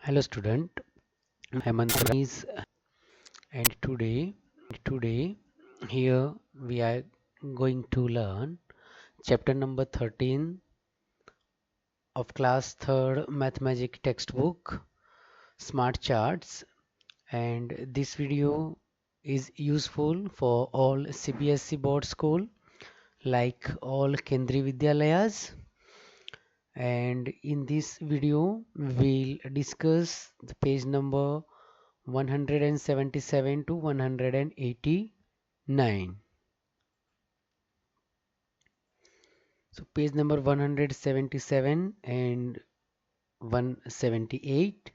Hello student, I'm Anthony and today here we are going to learn chapter number 13 of class 3rd mathematics textbook Smart Charts, and this video is useful for all CBSE board school like all Kendriya Vidyalayas. And in this video we'll discuss the page number 177 to 189. So page number 177 and 178.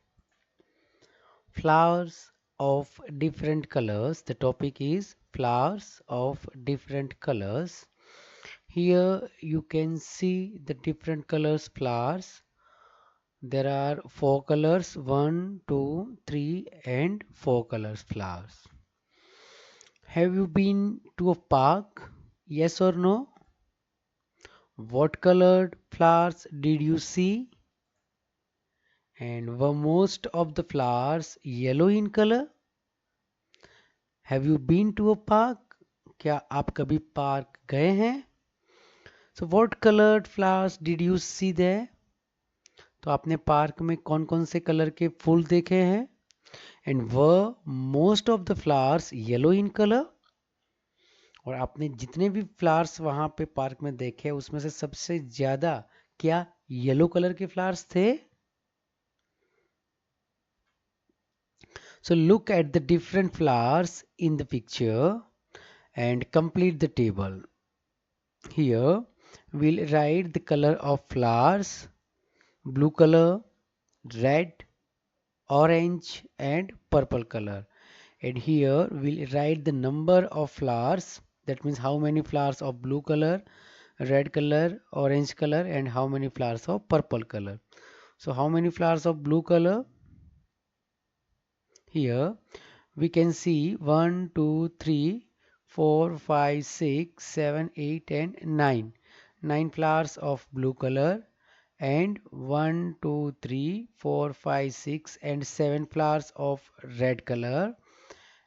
Flowers of different colors. The topic is flowers of different colors. Here you can see the different colors flowers. There are four colors, one, two, three, and four colors flowers. Have you been to a park? Yes or no? What colored flowers did you see? And were most of the flowers yellow in color? Have you been to a park? क्या आप कभी park गए हैं? So what colored flowers did you see there? तो आपने park में कौन कौन से कलर के फूल देखे हैं? And were most of the flowers yellow in color? और आपने जितने भी फ्लावर्स वहां पे पार्क में देखे उसमें से सबसे ज्यादा क्या येलो कलर के फ्लावर्स थे? So look at the different flowers in the picture and complete the table. Here we'll write the color of flowers: blue color, red, orange and purple color. And here we'll write the number of flowers, that means how many flowers of blue color, red color, orange color and how many flowers of purple color. So how many flowers of blue color? Here we can see 1, 2, 3, 4, 5, 6, 7, 8 and 9. 9 flowers of blue color, and 1, 2, 3, 4, 5, 6 and 7 flowers of red color,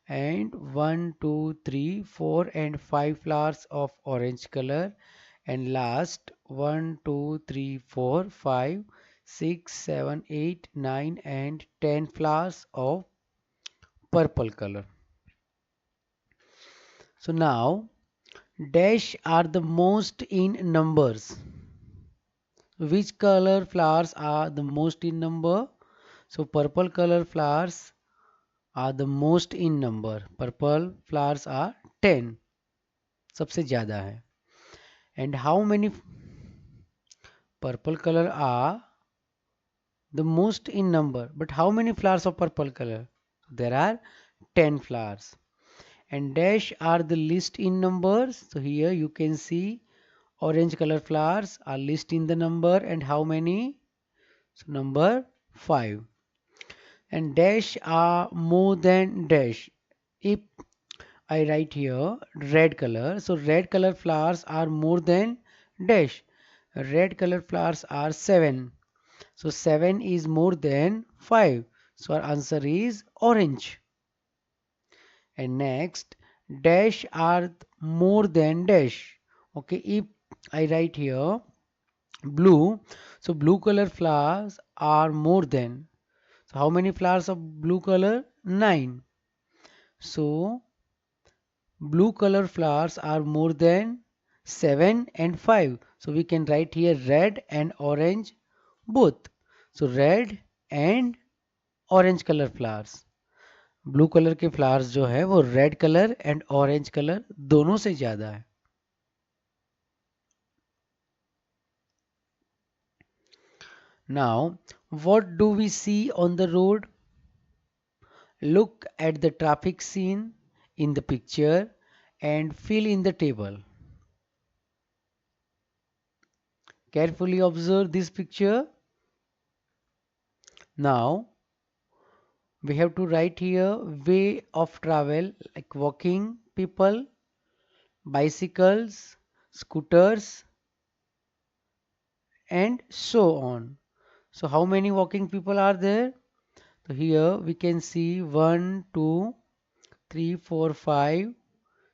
and 1, 2, 3, 4 and 5 flowers of orange color, and last 1, 2, 3, 4, 5, 6, 7, 8, 9 and 10 flowers of purple color. So now dash are the most in numbers. Which color flowers are the most in number? So purple color flowers are the most in number. Purple flowers are 10. सबसे ज़्यादा है. And how many purple color are the most in number? But how many flowers of purple color? There are 10 flowers. And dash are the least in numbers. So here you can see orange color flowers are least in the number, and how many? So number 5. And dash are more than dash. If I write here red color, so red color flowers are more than dash. Red color flowers are 7. So 7 is more than 5. So our answer is orange. And next, dash are more than dash. Okay, if I write here blue, so blue color flowers are more than. So how many flowers of blue color? 9. So blue color flowers are more than 7 and 5. So we can write here red and orange both. So red and orange color flowers. Blue colour के flowers जो है वो red colour and orange colour दोनों से ज्यादा है. Now, what do we see on the road? Look at the traffic scene in the picture and fill in the table. Carefully observe this picture. Now, we have to write here way of travel, like walking people, bicycles, scooters, and so on. So how many walking people are there? So here we can see 1, 2, 3, 4, 5,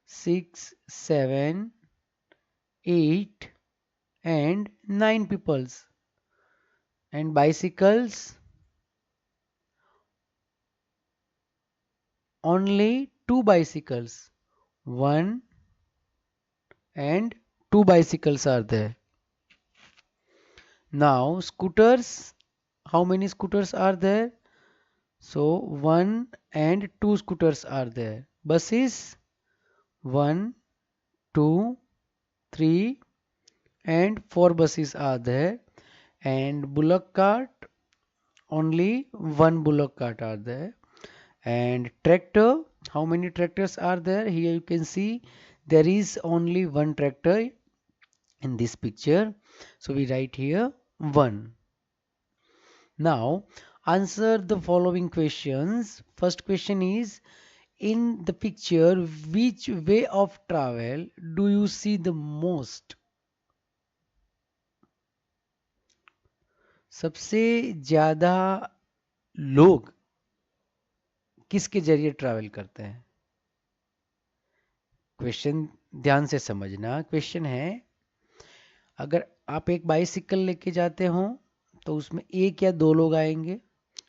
6, 7, 8 and 9 peoples. And bicycles, only 2 bicycles. 1 and 2 bicycles are there. Now scooters, how many scooters are there? So 1 and 2 scooters are there. Buses, 1, 2, 3 and 4 buses are there. And bullock cart, only 1 bullock cart are there. And tractor, how many tractors are there? Here you can see there is only 1 tractor in this picture. So we write here 1. Now answer the following questions. First question is, in the picture which way of travel do you see the most? सबसे ज्यादा लोग किसके जरिए travel करते हैं? Question ध्यान से समझना। क्वेश्चन है, अगर आप एक बाइसिकल लेके जाते हो तो उसमें एक या दो लोग आएंगे,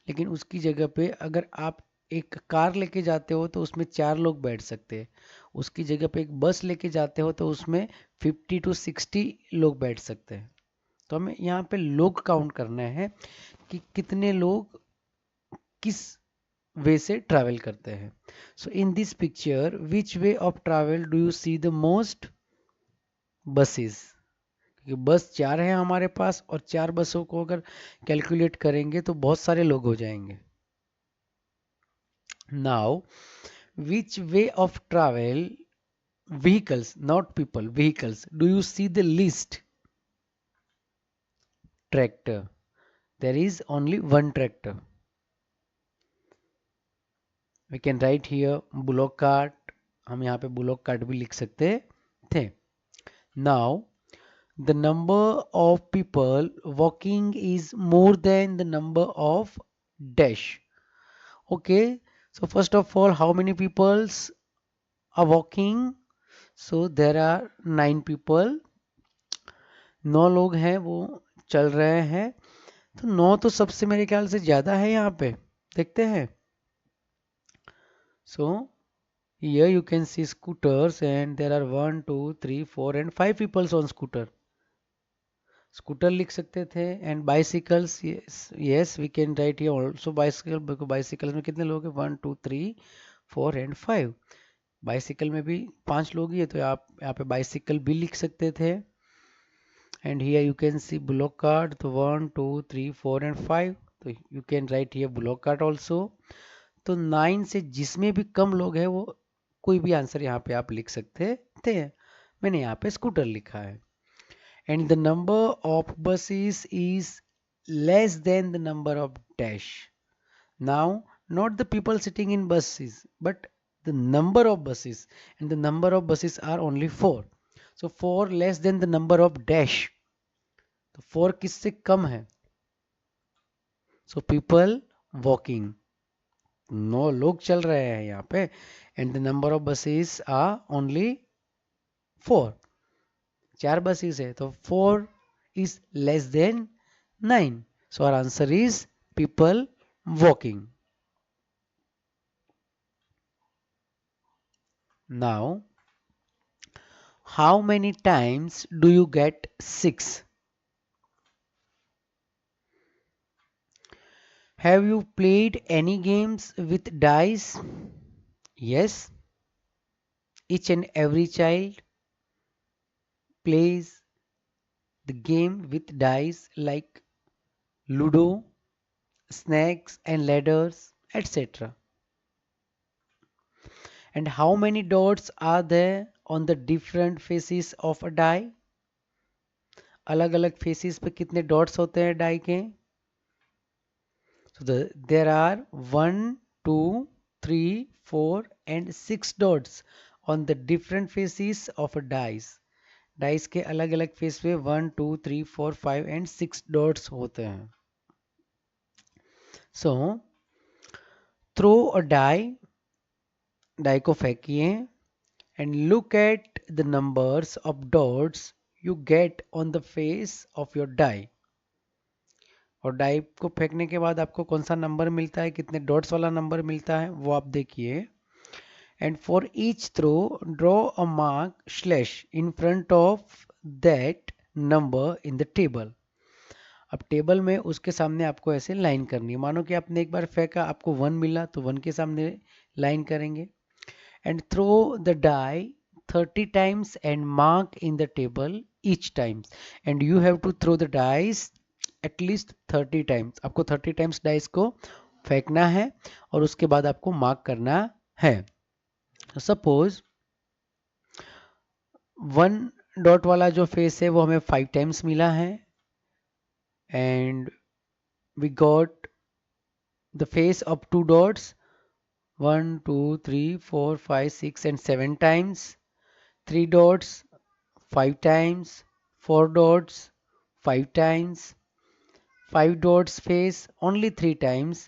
लेकिन उसकी जगह पे अगर आप एक कार लेके जाते हो तो उसमें 4 लोग बैठ सकते हैं। उसकी जगह पे एक बस लेके जाते हो तो उसमें 50 टू 60 लोग बैठ सकते हैं। तो हमें यहाँ पे लोग काउंट करना है कि कितने लोग किस वे से ट्रैवल करते हैं। So in this picture which way of travel do you see the most? Buses, क्योंकि बस 4 है हमारे पास और 4 बसों को अगर कैलकुलेट करेंगे तो बहुत सारे लोग हो जाएंगे। Now which way of travel, vehicles not people, vehicles, do you see the list? Tractor, there is only one tractor. We can write here bullock cart, हम यहाँ पे bullock cart भी लिख सकते थे। Now the number of people walking is more than the number of dash. Okay, so first of all, how many peoples are walking? So there are 9 people, 9 लोग हैं वो चल रहे हैं। तो 9 तो सबसे मेरे ख्याल से ज्यादा है यहाँ पे, देखते हैं। So here you can see scooters and there are 1, 2, 3, 4 and 5 people on scooter. Scooter लिख सकते थे। And bicycles, yes we can write here also bicycle, because bicycle में कितने लोग हैं? 1, 2, 3, 4 एंड 5। बाइसिकल में भी 5 लोग ही है तो आप यहाँ पे बाइसिकल भी लिख सकते थे। And here you can see block card, तो 1, 2, 3, 4 एंड 5, तो you can write here block card also. तो 9 से जिसमें भी कम लोग हैं वो कोई भी आंसर यहाँ पे आप लिख सकते थे। मैंने यहाँ पे स्कूटर लिखा है। And the number of buses is less than the number of dash. Now, not the people sitting in buses, but the number of buses, and the number of buses are only 4. So 4 less than the number of dash. तो 4 किससे कम है? So people walking. 9 लोग चल रहे हैं यहाँ पे, and the number of buses are only 4. 4 buses है तो 4 is less than 9. So our answer is people walking. Now, how many times do you get 6? Have you played any games with dice? Yes. Each and every child plays the game with dice like Ludo, snakes and ladders, etc. And how many dots are there on the different faces of a die? अलग अलग faces पे कितने dots होते हैं die के? So there are 1, 2, 3, 4 and 6 dots on the different faces of a dice. Dice के अलग अलग face पे 1, 2, 3, 4, 5 and 6 dots होते हैं. So थ्रो अ डाई को फेंकिए and look at the numbers of dots you get on the face of your die. और die को फेंकने के बाद आपको कौन सा नंबर मिलता है, कितने डॉट्स वाला नंबर मिलता है वो आप देखिए। And for each throw draw a mark slash in front of that number in the table. अब टेबल में उसके सामने आपको ऐसे लाइन करनी है। मानो कि आपने एक बार फेंका, आपको 1 मिला तो 1 के सामने लाइन करेंगे। And throw the die 30 times and mark in the table each times, and you have to throw the dice at least 30 times। आपको 30 times डाइस को फेंकना है और उसके बाद आपको मार्क करना है। सपोज 1 डॉट वाला जो फेस है वो हमें 5 टाइम्स मिला है, and we got the face of 2 dots 1 2 3 4 5 6 and 7 times, 3 dots 5 times, 4 dots 5 times, 5 dots face only 3 times,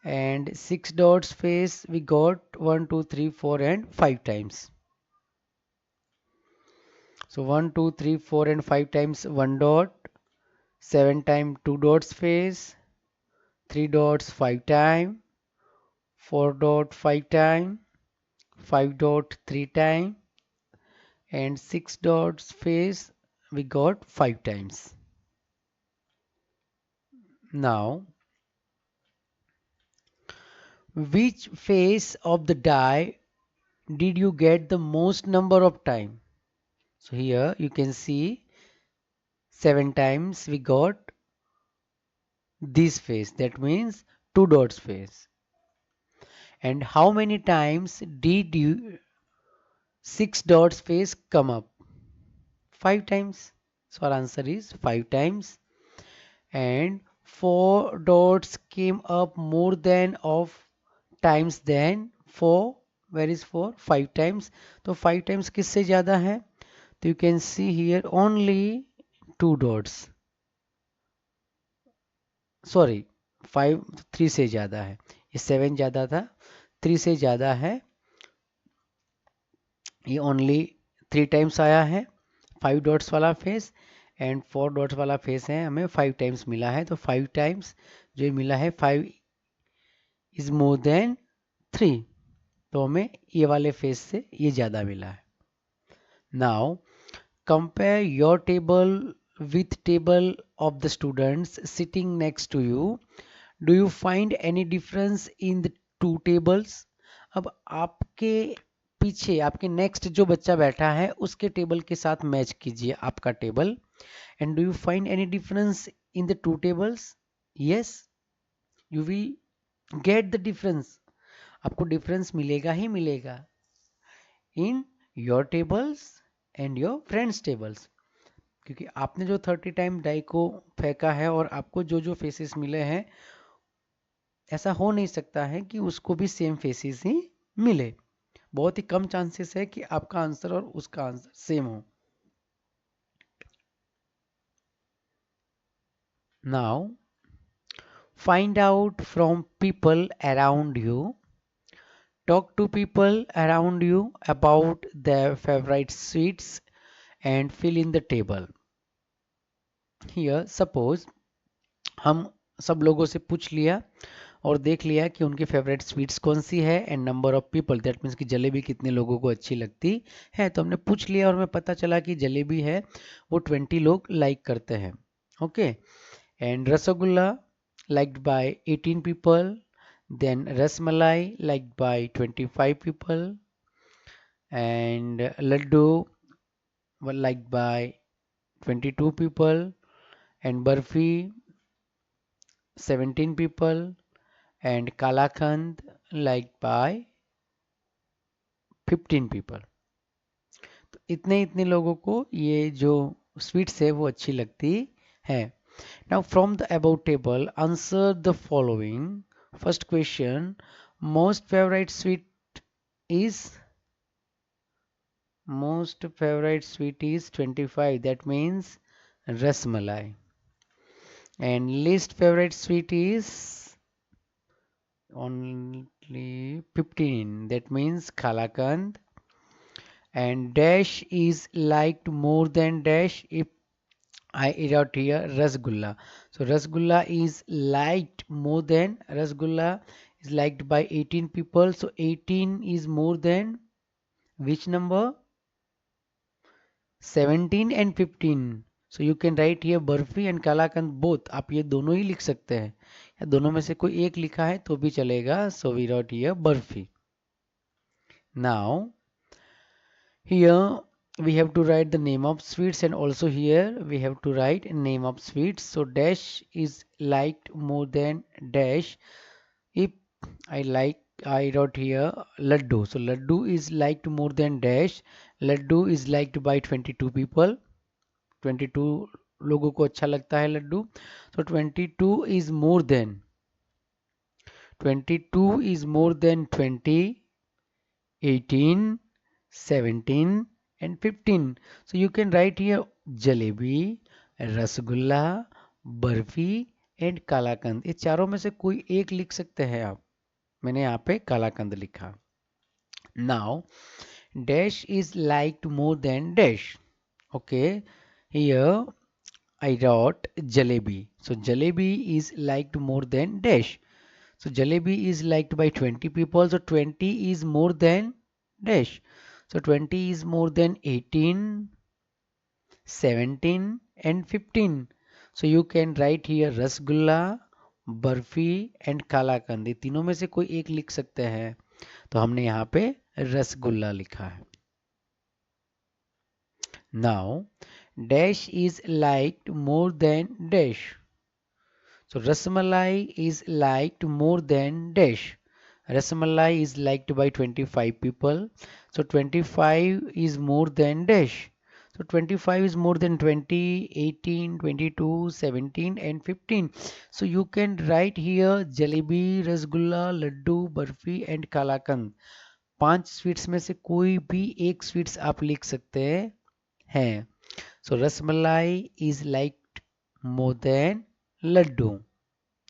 and 6 dots face we got 1 2 3 4 and 5 times. So 1 2 3 4 and 5 times 1 dot, 7 times 2 dots face, 3 dots 5 time, 4 dot 5 time, 5 dot 3 time, and 6 dots face we got 5 times. Now which face of the die did you get the most number of time? So here you can see 7 times we got this face, that means 2 dots face. And how many times did you 6 dots face come up? 5 times. So our answer is 5 times. And 4 dots came up more than of times than 4. Where is 4? 5 times. तो 5 times किससे ज़्यादा है? तो you can see here only 2 dots. Sorry, 5 3 से ज़्यादा है। ये 7 ज़्यादा था, 3 से ज़्यादा है। ये ओनली 3 टाइम्स आया है 5 डॉट्स वाला फेस, एंड 4 डॉट्स वाला फेस है हमें 5 टाइम्स मिला है। तो 5 टाइम्स जो मिला है 5 इज मोर देन 3, तो हमें ये वाले फेस से ये ज़्यादा मिला है। Now compare your table with table of the students sitting next to you. Do you find any difference in the two tables? अब आपके पीछे आपके नेक्स्ट जो बच्चा बैठा है उसके टेबल के साथ मैच कीजिए आपका table, and do you find any difference in the two tables? Yes, you we get the difference. आपको डिफरेंस मिलेगा ही मिलेगा in your tables and your friends tables, क्योंकि आपने जो 30 टाइम डाई को फेंका है और आपको जो जो फेसेस मिले हैं, ऐसा हो नहीं सकता है कि उसको भी सेम फेसेस ही मिले। बहुत ही कम चांसेस है कि आपका आंसर और उसका आंसर सेम हो। Now find out from people around you, talk to people around you about their favorite sweets and fill in the table. Here suppose हम सब लोगों से पूछ लिया और देख लिया कि उनकी फेवरेट स्वीट्स कौन सी है, and number of people, that means कि जलेबी कितने लोगों को अच्छी लगती है। तो हमने पूछ लिया और हमें पता चला कि जलेबी है वो 20 लोग लाइक करते हैं। Okay, and rasgulla liked by 18 people, then rasmalai liked by 25 people, and laddoo liked by 22 people, and barfi 17 people, and Kalakand liked by 15 people. तो इतने इतने लोगों को ये जो स्वीट्स है वो अच्छी लगती है। Now from the above table answer the following. First question, most favorite sweet is 25, that means rasmalai, and least favorite sweet is on 15. That means Kalakand. And dash is liked more than dash if I wrote here Rasgulla. So Rasgulla is liked more than Rasgulla is liked by 18 people. So 18 is more than which number? 17 and 15. So you can write here barfi and kalakand both. आप ये दोनों ही लिख सकते हैं या दोनों में से कोई एक लिखा है तो भी चलेगा. So we wrote here barfi. Now here we have to write the name of sweets, and also here we have to write name of sweets. So dash is liked more than dash. If I wrote here laddu. So laddu is liked more than dash. Laddu is liked by 22 people. 22 लोगों को अच्छा लगता है Laddu. So 22 is more than 20, 18, 17 and 15. So you can write here jalebi, rasgulla, barfi and kalakand. ये चारों में से कोई एक लिख सकते हैं आप. मैंने यहाँ पे कालाकंद लिखा. Now dash is liked more than dash. Okay, here I wrote jalebi. So jalebi is liked more than dash. So jalebi is liked by 20 people. So 20 is more than dash. So 20 is more than 18, 17 and 15. So you can write here rasgulla, barfi and kalakand. ये तीनों में से कोई एक लिख सकते हैं. तो हमने यहाँ पे रसगुल्ला लिखा है. Now dash is liked more than dash. So Rasmalai is liked more than dash. Rasmalai is liked by 25 people. So 25 is more than dash. So 25 is more than 20, 18, 22, 17 and 15. So you can write here jalebi, rasgulla, laddu, barfi and kalakand. 5 sweets में से कोई भी एक sweets आप लिख सकते हैं. So rasmalai is liked more than Laddu.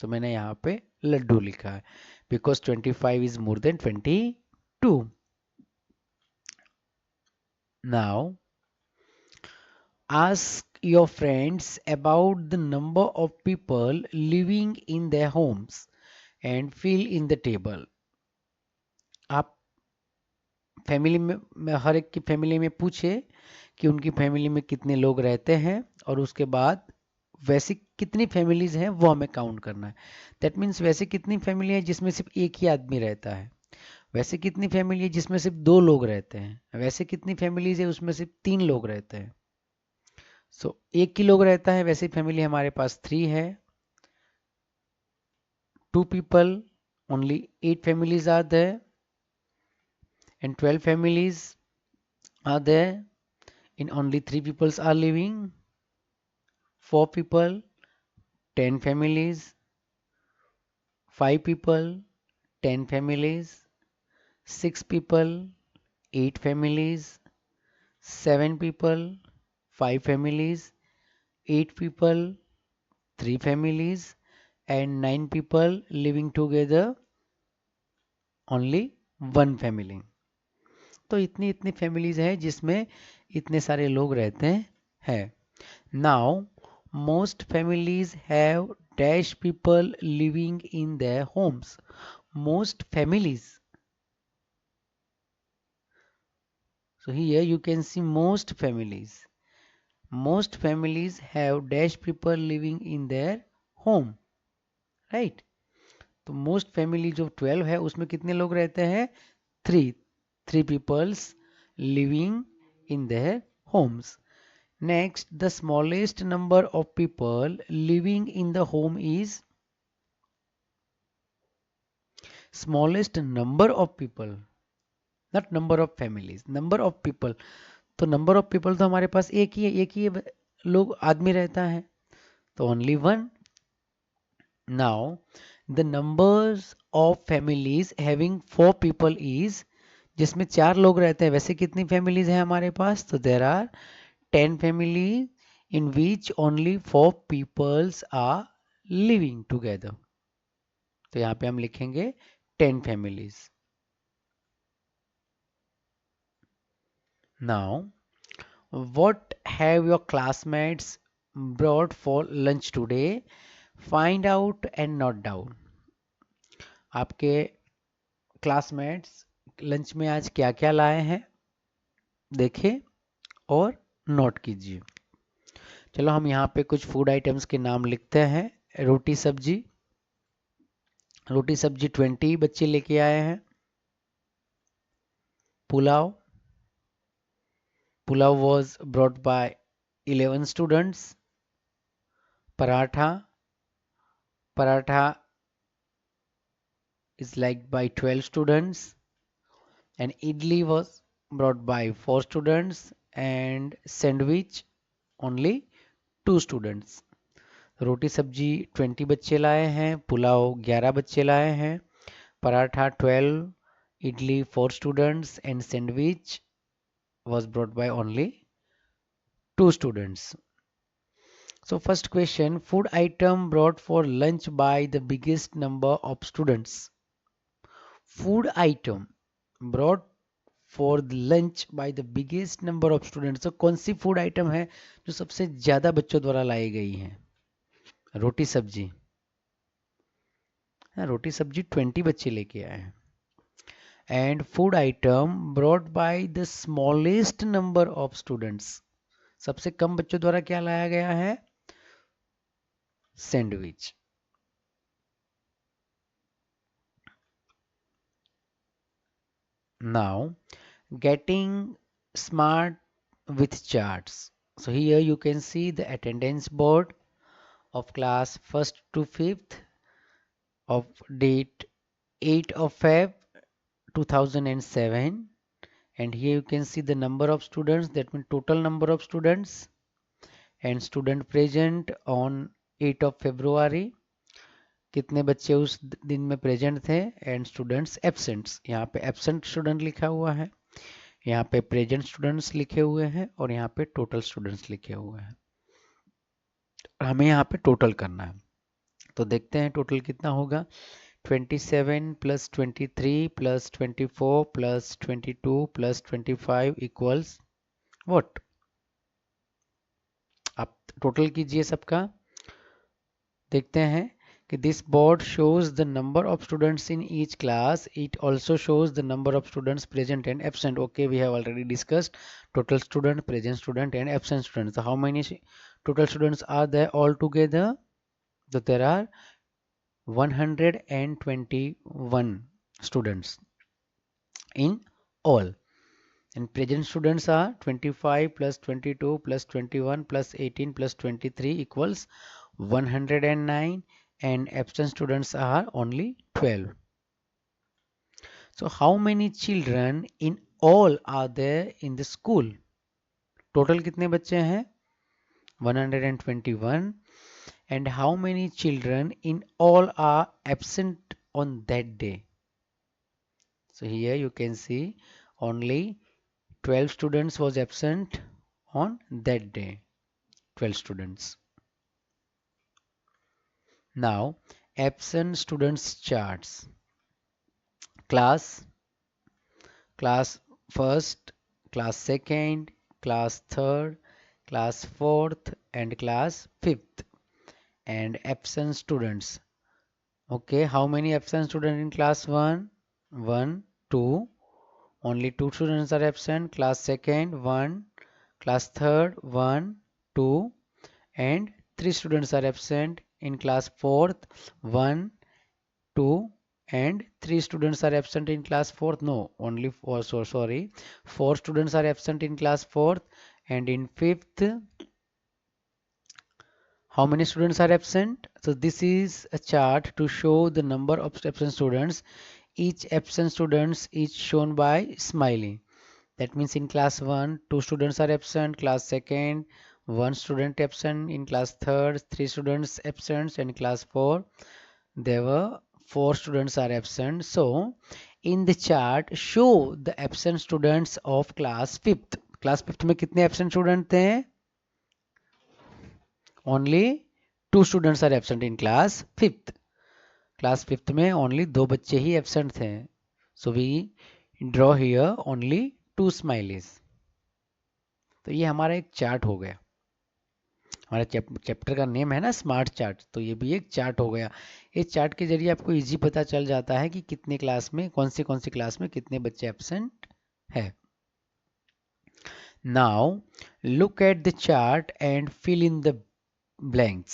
तो मैंने यहाँ पे लड्डू लिखा है because 25 is more than 22. Now ask your friends about the number of people living in their homes and fill in the table. आप फैमिली में हर एक की फैमिली में पूछे कि उनकी फैमिली में कितने लोग रहते हैं और उसके बाद वैसे कितनी फैमिलीज हैं वो हमें काउंट करना है. दैट मीन्स वैसे कितनी फैमिली है जिसमें सिर्फ एक ही आदमी रहता है. वैसे कितनी फैमिली है जिसमें सिर्फ 2 लोग रहते हैं. वैसे कितनी फैमिलीज है उसमें सिर्फ 3 लोग रहते हैं. सो एक ही लोग रहता है वैसी फैमिली हमारे पास 3 है. 2 people, only 8 families are there and 12 families are there and only 3 peoples are living. 4 people, 10 families. 5 people, 10 families. 6 people, 8 families. 7 people, 5 families. 8 people, 3 families. And 9 people living together, only 1 family. तो इतनी इतनी families हैं जिसमें इतने सारे लोग रहते हैं. Now most families have dash people living in their homes. Most families. So here you can see most families. Most families have dash people living in their home. Right? तो मोस्ट फैमिली जो 12 है उसमें कितने लोग रहते हैं? 3 peoples living in their homes. Next, the smallest number of people living in the home is smallest number of people, not number of families, number of people. तो number of people तो हमारे पास एक ही लोग आदमी रहता है तो only one. Now the numbers of families having 4 people is, जिसमें 4 लोग रहते हैं वैसे कितनी families हैं हमारे पास? तो there are 10 families in which only 4 peoples are living together. तो यहाँ पे हम लिखेंगे 10 families. Now, what have your classmates brought for lunch today? Find out and note down. आपके क्लासमेट्स लंच में आज क्या क्या लाए हैं, देखें और नोट कीजिए। चलो हम यहाँ पे कुछ फूड आइटम्स के नाम लिखते हैं। रोटी सब्जी, रोटी सब्जी 20 बच्चे लेके आए हैं। Pulao, pulao was brought by 11 students. Paratha, paratha is liked by 12 students. And idli was brought by 4 students. And sandwich only 2 students. रोटी सब्जी 20 बच्चे लाए हैं, पुलाव 11 बच्चे लाए हैं, paratha 12, idli 4 students, and sandwich was brought by only 2 students. So first question, food item brought for lunch by the biggest number of students. Food item brought for the lunch by the biggest number of students. So कौन सी food item है जो सबसे ज्यादा बच्चों द्वारा लाई गई है? रोटी सब्जी। हाँ, रोटी सब्जी 20 बच्चे लेके आए हैं। And food item brought by the smallest number of students. सबसे कम बच्चों द्वारा क्या लाया गया है? Sandwich. Now, getting smart with charts. So here you can see the attendance board of class 1st to 5th of date 8 of Feb 2007, and here you can see the number of students, that means total number of students, and student present on 8 of February, कितने बच्चे उस दिन में present थे, and students absents, यहाँ पे absent student लिखा हुआ है, यहाँ पे प्रेजेंट स्टूडेंट्स लिखे हुए हैं, और यहाँ पे टोटल स्टूडेंट्स लिखे हुए हैं। हमें यहाँ पे टोटल करना है, तो देखते हैं टोटल कितना होगा। 27 plus 23 plus 24 plus 22 plus 25 equals what? आप टोटल कीजिए सबका। देखते हैं कि this board shows the number of students in each class. It also shows the number of students present and absent. Okay, we have already discussed total student, present student, and absent students. So how many total students are there all together? So there are 121 students in all. And present students are 25 plus 22 plus 21 plus 18 plus 23 equals 109, and absent students are only 12. So how many children in all are there in the school? Total कितने बच्चे हैं? 121. And how many children in all are absent on that day? So here you can see only 12 students was absent on that day. 12 students. Now, absent students charts. Class, class first, class second, class third, class fourth, and class fifth. And absent students. Okay, how many absent students in class 1? 1, 2. Only 2 students are absent. Class second, 1. Class third, 1, 2. And 3 students are absent. In class fourth, 1, 2, and 3 students are absent in class fourth. No, only 4. So sorry, 4 students are absent in class fourth, and in fifth, how many students are absent? So this is a chart to show the number of absent students. Each absent students is shown by smiley. That means in class 1, 2 students are absent, class second, 1 student absent, in class third, 3 students absent, and class 4, there were 4 students are absent. So in the chart, show the absent students of class 5th. Class 5th में कितने absent student थे? Only 2 students are absent in class 5th. Class 5th में only 2 बच्चे ही absent थे, so we draw here only 2 smileys. तो ये हमारा एक चार्ट हो गया। हमारा चैप्टर का नेम है ना स्मार्ट चार्ट, तो ये भी एक चार्ट हो गया। इस चार्ट के जरिए आपको इजी पता चल जाता है कि कितने क्लास में कौन सी क्लास में कितने बच्चे एब्सेंट है। Now look at the chart and fill in the blanks.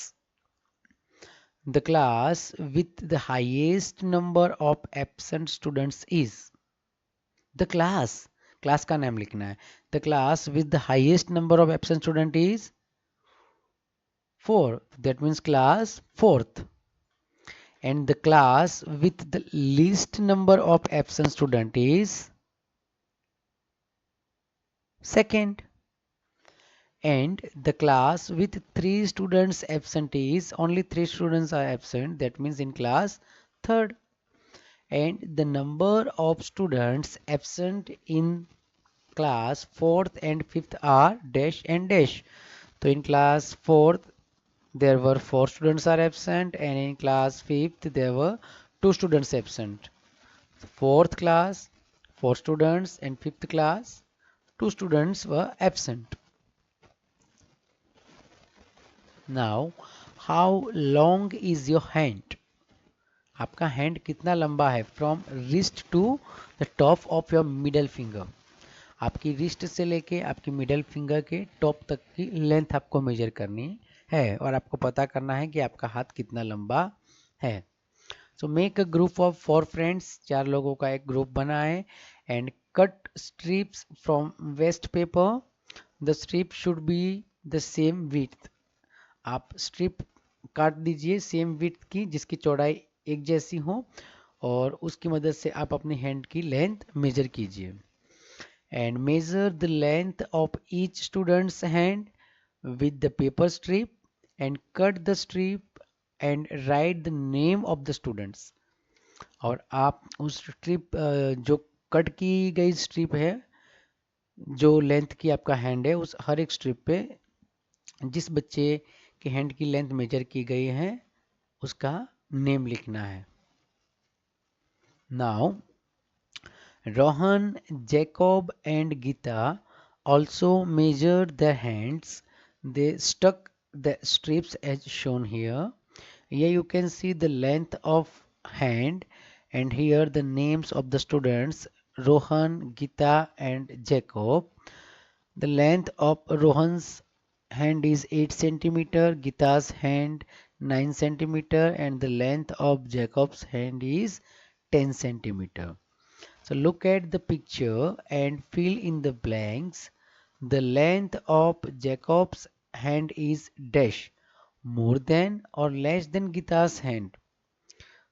The class with the highest number of absent students is the class का नाम लिखना है। The class with the highest number of absent student is 4, that means class 4th. And the class with the least number of absent student is 2nd. And the class with 3 students absent is only 3 students are absent, that means in class 3rd. And the number of students absent in class 4th and 5th are dash and dash. So in class 4th there were 4 students are absent, and in class 5th there were 2 students absent. 4th class 4 students and 5th class 2 students were absent. Now how long is your hand? आपका hand कितना लंबा है? From wrist to the top of your middle finger. आपकी wrist से लेके आपकी middle finger के top तक की लेंथ आपको मेजर करनी है, और आपको पता करना है कि आपका हाथ कितना लंबा है। So make a group of 4 friends, 4 लोगों का एक ग्रुप बनाए, and cut strips from waste paper. The strip should be the same width. आप स्ट्रिप काट दीजिए सेम विड्थ की, जिसकी चौड़ाई एक जैसी हो, और उसकी मदद से आप अपनी हैंड की लेंथ मेजर कीजिए। And measure the length of each students hand with the paper strip, and cut the strip and right the name of the students. और आप उस स्ट्रिप जो कट की गई स्ट्रिप है, जो लेंथ की आपका हैंड है, उस हर एक स्ट्रिप पे जिस बच्चे की हैंड की लेंथ मेजर की गई है उसका नेम लिखना है। Now Rohan, Jacob and Gita also measured their hands. They stuck the strips as shown here. Here you can see the length of hand, and here the names of the students Rohan, Gita and Jacob. The length of Rohan's hand is 8 centimeter, Gita's hand 9 centimeter, and the length of Jacob's hand is 10 centimeter. So look at the picture and fill in the blanks. The length of Jacob's hand is dash, more than or less than Gita's hand.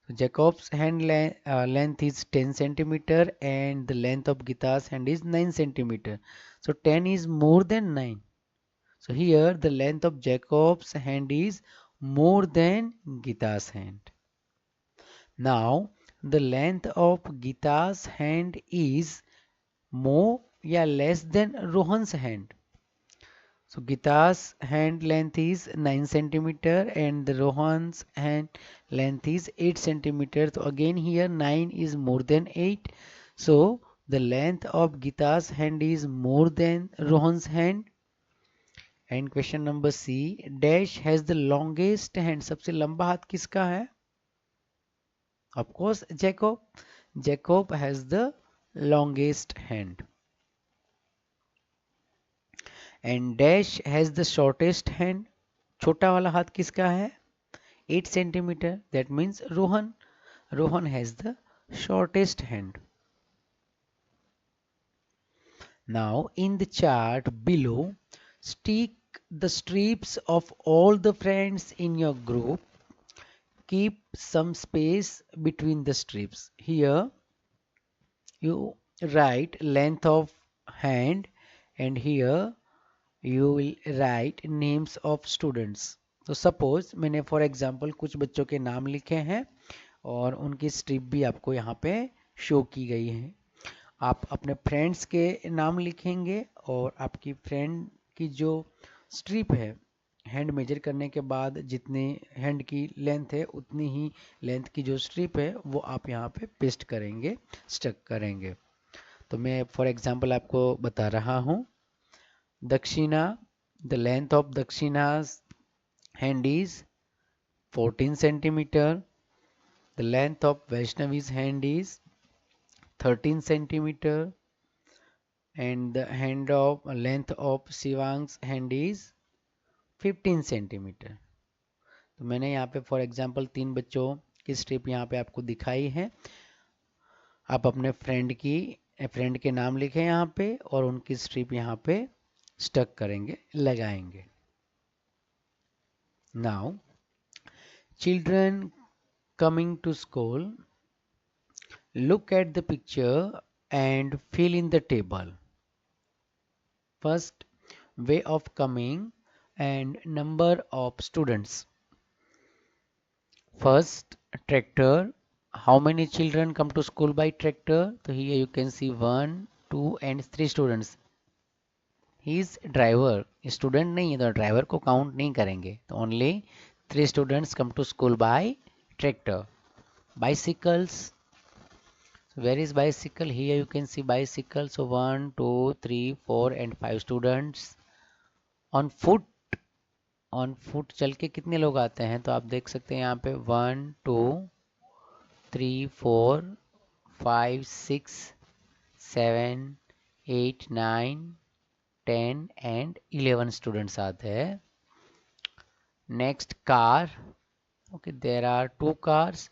So Jacob's hand length is 10 centimeter, and the length of Gita's hand is 9 centimeter. So 10 is more than 9. So here the length of Jacob's hand is more than Gita's hand. Now the length of Gita's hand is more या less than Rohan's hand. So Gita's hand length is 9 centimeter and the Rohan's hand length is 8 centimeter. So again here 9 is more than 8. So the length of Gita's hand is more than Rohan's hand. And question number C, dash has the longest hand. सबसे लंबा हाथ किसका है? Of course Jacob. Jacob has the longest hand. And dash has the shortest hand. छोटा वाला हाथ किसका है? 8 centimeter. That means Rohan. Rohan has the shortest hand. Now in the chart below, stick the strips of all the friends in your group. Keep some space between the strips. Here you write length of hand, and here you will write names of students. तो suppose मैंने for example कुछ बच्चों के नाम लिखे हैं और उनकी स्ट्रिप भी आपको यहाँ पे शो की गई है। आप अपने फ्रेंड्स के नाम लिखेंगे और आपकी फ्रेंड की जो स्ट्रिप है हैंड मेजर करने के बाद जितने हैंड की लेंथ है उतनी ही लेंथ की जो स्ट्रिप है वो आप यहाँ पे पेस्ट करेंगे, स्टक करेंगे। तो मैं फॉर एग्जांपल आपको बता रहा हूँ। Dakshina, the length of Dakshina's hand is 14 centimeter. The length of Vaishnavi's hand is 13 centimeter. And the hand of length of Shivang's hand is 15 centimetre. तो मैंने यहाँ पे फॉर एग्जांपल 3 बच्चों की स्ट्रिप यहाँ पे आपको दिखाई है। आप अपने फ्रेंड के नाम लिखें यहाँ पे और उनकी स्ट्रिप यहाँ पे स्टक करेंगे, लगाएंगे। Now children coming to school, look at the picture and fill in the table. First, way of coming and number of students. First, tractor. How many children come to school by tractor? So here you can see 1, 2 and 3 students. He is driver. Student नहीं है तो driver को count नहीं करेंगे. तो only 3 students come to school by tractor. Bicycles. Where is bicycle? Here you can see bicycle. So 1, 2, 3, 4 and 5 students. On foot. On foot चल के कितने लोग आते हैं? तो आप देख सकते हैं यहाँ पे 1, 2, 3, 4, 5, 6, 7, 8, 9, 10 and 11 students आते हैं. Next car. Okay, there are 2 cars.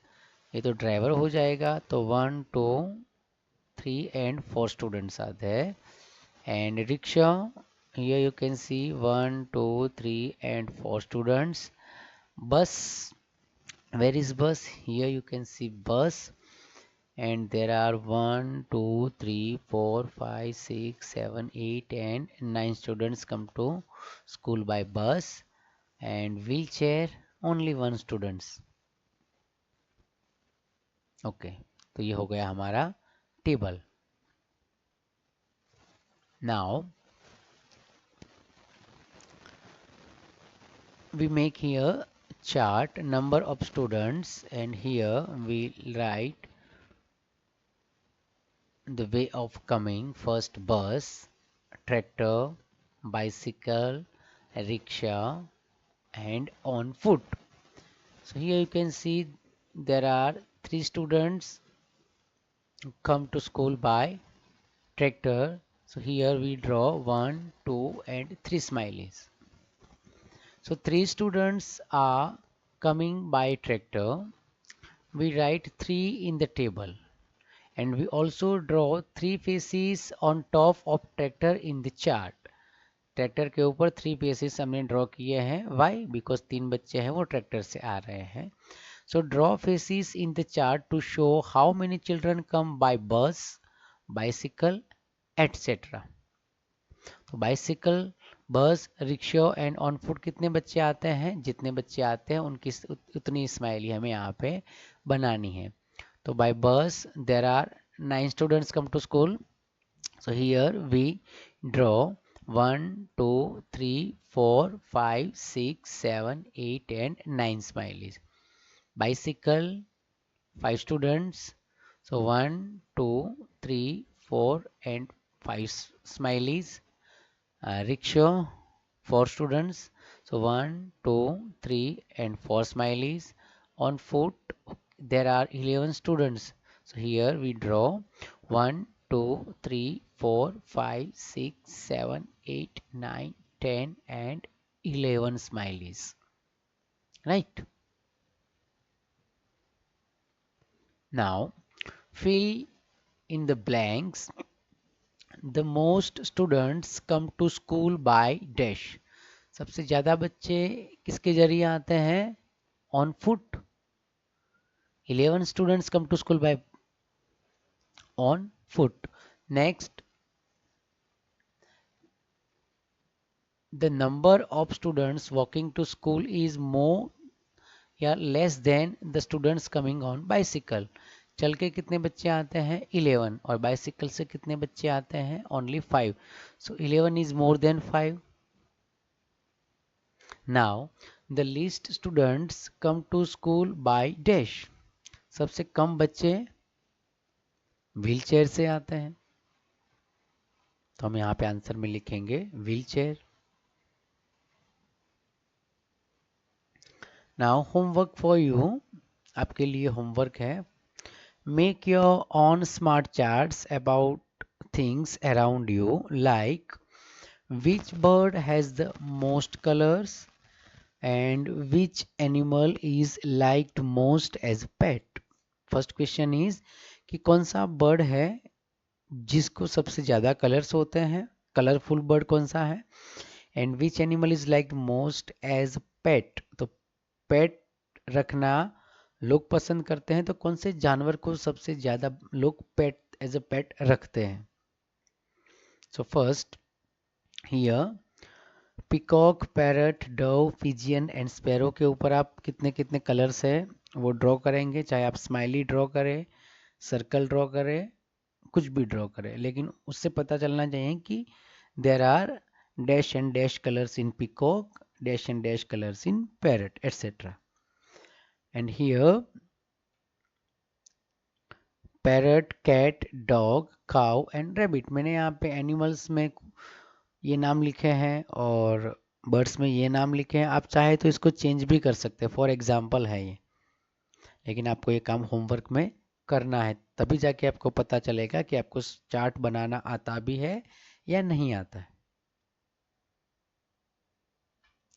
ये तो ड्राइवर हो जाएगा. तो 1, 2, 3 and 4 students आते हैं. And rickshaw, here you can see 1, 2, 3 and 4 students. Bus, where is bus? Here you can see bus and there are 1, 2, 3, 4, 5, 6, 7, 8 and 9 students come to school by bus. And wheelchair, only 1 students. Okay, तो ये हो गया हमारा table. Now we make here chart number of students and here we write the way of coming. First bus, tractor, bicycle, rickshaw and on foot. So here you can see there are 3 students come to school by tractor. So here we draw 1, 2 and 3 smileys. So 3 students are coming by tractor. We write 3 in the table and we also draw 3 faces on top of tractor in the chart. Tractor के ऊपर 3 faces हमने draw किए हैं. Y? Because 3 बच्चे हैं वो tractor से आ रहे हैं. So draw faces in the chart to show how many children come by bus, bicycle etcetera. तो bicycle, bus, rickshaw and on foot कितने बच्चे आते हैं? जितने बच्चे आते हैं उनकी उतनी स्माइली हमें यहाँ पे बनानी है. तो by bus there are 9 students come to school. So here we draw 1, 2, 3, 4, 5, 6, 7, 8 and 9 smileys. Bicycle, 5 students. So 1, 2, 3, 4 and 5 smileys. Rickshaw, 4 students. So 1, 2, 3 and 4 smileys. On foot there are 11 students. So here we draw 1, 2, 3, 4, 5, 6, 7, 8, 9, 10 and 11 smileys. Right? Now fill in the blanks. The most students come to school by dash. सबसे ज़्यादा बच्चे किसके जरिए आते हैं? On foot. 11 students come to school by on foot. Next, the number of students walking to school is more या less than the students coming on bicycle. चल के कितने बच्चे आते हैं? 11. और बाइसिकल से कितने बच्चे आते हैं? Only 5. So 11 is more than 5. Now the least students come to school by dash. सबसे कम बच्चे व्हील चेयर से आते हैं, तो हम यहाँ पे आंसर में लिखेंगे wheel chair. Now homework for you, आपके लिए होमवर्क है। Make your on smart charts about things around you, like which bird has the most colors and which animal is liked most as a pet। First question is कि कौन सा bird है जिसको सबसे ज़्यादा कलर्स होते हैं, कलरफुल बर्ड कौन सा है, and which animal is like most as pet. तो पेट रखना लोग पसंद करते हैं, तो कौन से जानवर को सबसे ज़्यादा लोग पेट एज अ पेट रखते हैं। So first here peacock, parrot, Dove, pigeon and sparrow के ऊपर आप कितने कितने कलर्स है वो ड्रॉ करेंगे, चाहे आप स्माइली ड्रॉ करें, सर्कल ड्रॉ करें, कुछ भी ड्रॉ करें, लेकिन उससे पता चलना चाहिए कि there are dash and dash colours in peacock, dash and dash colours in parrot etcetera. And here parrot, cat, dog, cow and rabbit, मैंने यहाँ पे एनिमल्स में ये नाम लिखे हैं और बर्ड्स में ये नाम लिखे हैं। आप चाहे तो इसको चेंज भी कर सकते हैं, फॉर एग्जाम्पल है ये, लेकिन आपको ये काम होमवर्क में करना है, तभी जाके आपको पता चलेगा कि आपको चार्ट बनाना आता भी है या नहीं आता है।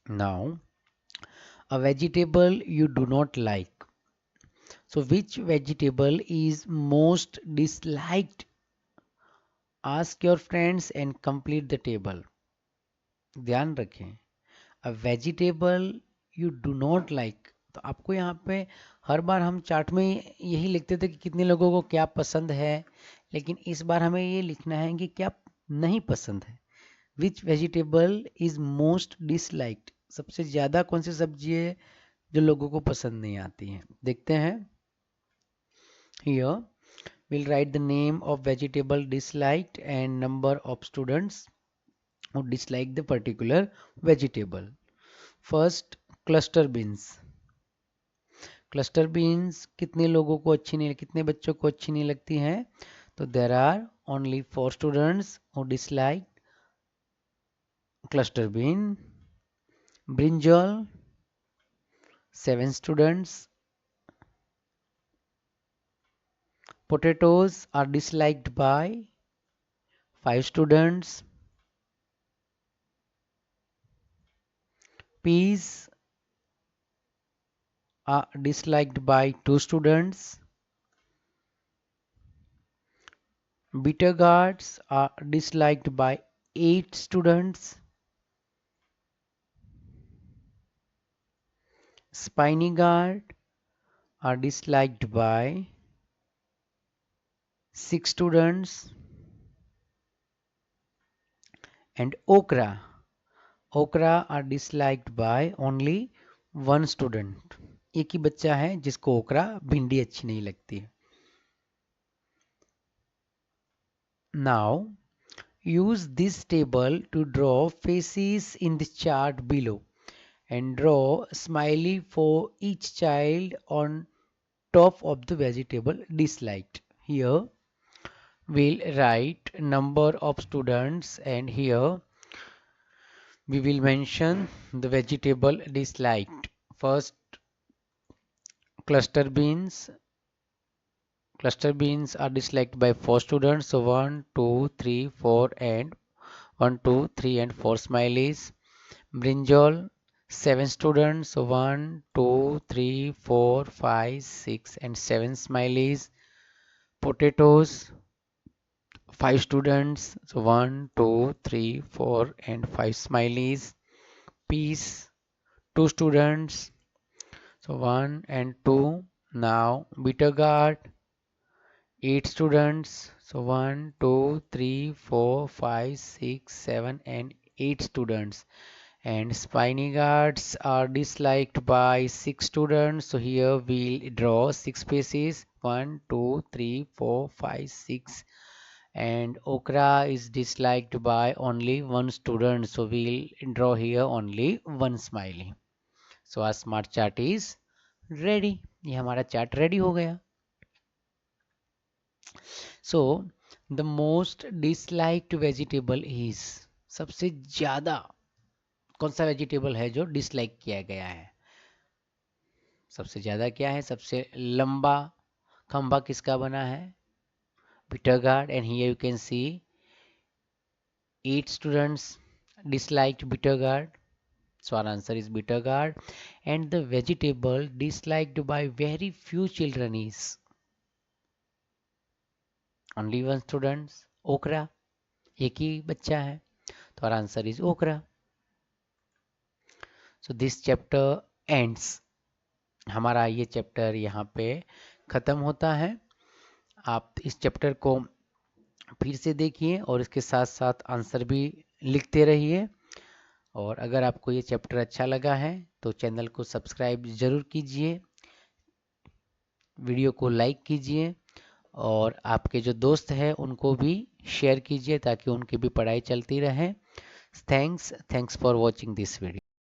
Now a vegetable you do not like, so which vegetable is most disliked, ask your friends and complete the table. ध्यान रखें, a vegetable you do not like, तो आपको यहाँ पे हर बार हम चार्ट में यही लिखते थे कि कितने लोगों को क्या पसंद है, लेकिन इस बार हमें ये लिखना है कि क्या नहीं पसंद है। Which vegetable is most disliked, सबसे ज़्यादा कौन सी सब्जी है जो लोगों को पसंद नहीं आती है, देखते हैं। Here we'll write the name of vegetable disliked and number of students who dislike the particular vegetable. First, cluster beans. Cluster beans कितने लोगों को अच्छी नहीं, कितने बच्चों को अच्छी नहीं लगती हैं, तो there are only 4 students who dislike cluster bean. Brinjal 7 students. Potatoes are disliked by 5 students. Peas are disliked by 2 students. Bitter gourds are disliked by 8 students. Spiny gourd are disliked by 6 students. And okra are disliked by only 1 student. एक ही बच्चा है जिसको ओकरा भिंडी अच्छी नहीं लगती है। Now use this table to draw faces in the chart below and draw smiley for each child on top of the vegetable disliked. Here we'll write number of students and here we will mention the vegetable disliked. First, cluster beans. Cluster beans are disliked by 4 students. So 1, 2, 3, 4 and 1, 2, 3 and 4 smileys. Brinjal 7 students. So 1, 2, 3, 4, 5, 6 and 7 smileys. Potatoes 5 students. So 1, 2, 3, 4 and 5 smileys. Peas 2 students. So 1 and 2. Now bitter gourd 8 students. So 1, 2, 3, 4, 5, 6, 7 and 8 students. And spiny gourds are disliked by 6 students. So here we'll draw 6 spaces. 1, 2, 3, 4, 5, 6 and okra is disliked by only one student, so we'll draw here only one smiley. So our smart chart is ready. ये हमारा chart ready हो गया. So the most disliked vegetable is, सबसे ज्यादा कौन सा vegetable है जो डिसलाइक किया गया है? सबसे ज्यादा क्या है? सबसे लंबा खंबा किसका बना है? bitter gourd. And here you can see 8 students disliked bitter gourd. So our answer is bitter gourd. And the vegetable disliked by very few children is only one student, okra. एक ही बच्चा है, तो our answer is okra. So this chapter ends. हमारा ये chapter यहाँ पे ख़त्म होता है. आप इस चैप्टर को फिर से देखिए और इसके साथ साथ आंसर भी लिखते रहिए. और अगर आपको ये चैप्टर अच्छा लगा है तो चैनल को सब्सक्राइब ज़रूर कीजिए, वीडियो को लाइक कीजिए और आपके जो दोस्त हैं उनको भी शेयर कीजिए ताकि उनकी भी पढ़ाई चलती रहे. Thanks for watching this video.